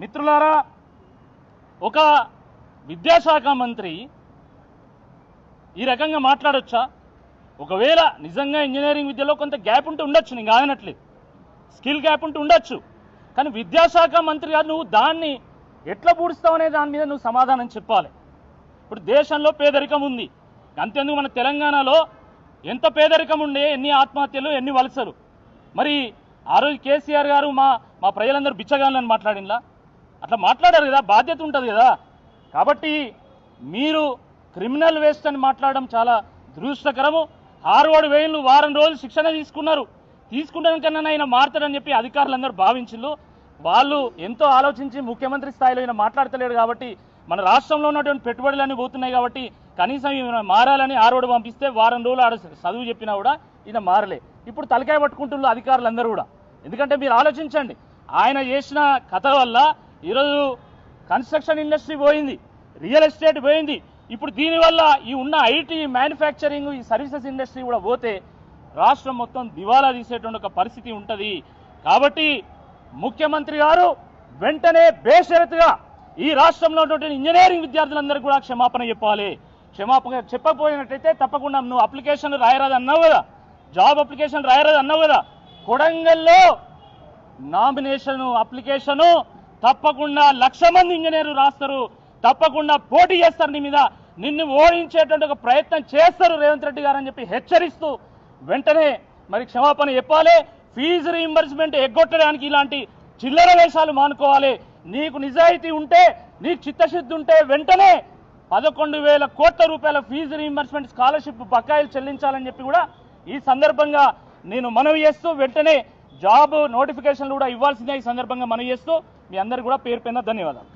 మిత్రులారా, ఒక విద్యాశాఖ మంత్రి ఈ రకంగా మాట్లాడొచ్చా? ఒకవేళ నిజంగా ఇంజనీరింగ్ విద్యలో కొంత గ్యాప్ ఉంటే ఉండొచ్చు, నేను కాదనట్లేదు, స్కిల్ గ్యాప్ ఉంటే ఉండొచ్చు. కానీ విద్యాశాఖ మంత్రి గారు నువ్వు దాన్ని ఎట్లా పూడుస్తావనే దాని మీద నువ్వు సమాధానం చెప్పాలి. ఇప్పుడు దేశంలో పేదరికం ఉంది, అంతేందుకు మన తెలంగాణలో ఎంత పేదరికం ఉండే, ఎన్ని ఆత్మహత్యలు, ఎన్ని వలసలు. మరి ఆ రోజు కేసీఆర్ గారు మా ప్రజలందరూ బిచ్చగాళ్ళని మాట్లాడినలా? అట్లా మాట్లాడారు కదా, బాధ్యత ఉంటుంది కదా. కాబట్టి మీరు క్రిమినల్ వేస్ట్ అని మాట్లాడడం చాలా దురదృష్టకరము. హార్వర్డ్ వేయిన్లు వారం రోజులు శిక్షణ తీసుకున్నాకన్నా ఆయన మారుతాడని చెప్పి అధికారులందరూ భావించిళ్ళు. వాళ్ళు ఎంతో ఆలోచించి ముఖ్యమంత్రి స్థాయిలో ఆయన మాట్లాడతలేడు కాబట్టి మన రాష్ట్రంలో ఉన్నటువంటి పెట్టుబడులన్నీ పోతున్నాయి కాబట్టి కనీసం ఈయన మారాలని హార్వర్డ్ పంపిస్తే వారం రోజులు ఆడ చదువు చెప్పినా కూడా ఈయన మారలే. ఇప్పుడు తలకాయ పట్టుకుంటున్నారు అధికారులందరూ కూడా. ఎందుకంటే మీరు ఆలోచించండి, ఆయన చేసిన కథ వల్ల ఈరోజు కన్స్ట్రక్షన్ ఇండస్ట్రీ పోయింది, రియల్ ఎస్టేట్ పోయింది. ఇప్పుడు దీనివల్ల ఈ ఉన్న ఐటీ, మ్యానుఫ్యాక్చరింగ్, ఈ సర్వీసెస్ ఇండస్ట్రీ కూడా పోతే రాష్ట్రం మొత్తం దివాలా తీసేటువంటి ఒక పరిస్థితి ఉంటుంది. కాబట్టి ముఖ్యమంత్రి గారు వెంటనే బేషరతుగా ఈ రాష్ట్రంలో ఉన్నటువంటి ఇంజనీరింగ్ విద్యార్థులందరూ కూడా క్షమాపణ చెప్పాలి. క్షమాపణ చెప్పకపోయినట్టయితే తప్పకుండా నువ్వు అప్లికేషన్ రాయరాదు అన్నావు కదా, జాబ్ అప్లికేషన్ రాయరాదు అన్నావు కదా, కొడంగల్లో నామినేషన్ అప్లికేషను తప్పకుండా 1,00,000 మంది ఇంజనీర్లు రాస్తారు, తప్పకుండా పోటీ చేస్తారు, నీ మీద నిన్ను ఓడించేటువంటి ఒక ప్రయత్నం చేస్తారు రేవంత్ రెడ్డి గారు అని చెప్పి హెచ్చరిస్తూ వెంటనే మరి క్షమాపణ చెప్పాలి. ఫీజు రీయింబర్స్మెంట్ ఎగ్గొట్టడానికి ఇలాంటి చిల్లర వేషాలు మానుకోవాలి. నీకు నిజాయితీ ఉంటే, నీకు చిత్తశుద్ధి ఉంటే వెంటనే 11,000 కోట్ల రూపాయల ఫీజు రీయింబర్స్మెంట్ స్కాలర్షిప్ బకాయిలు చెల్లించాలని చెప్పి కూడా ఈ సందర్భంగా నేను మనవి చేస్తూ, వెంటనే జాబ్ నోటిఫికేషన్లు కూడా ఇవ్వాల్సిందే ఈ సందర్భంగా మనవి చేస్తూ మీ అందరికీ కూడా పేరు పైన ధన్యవాదాలు.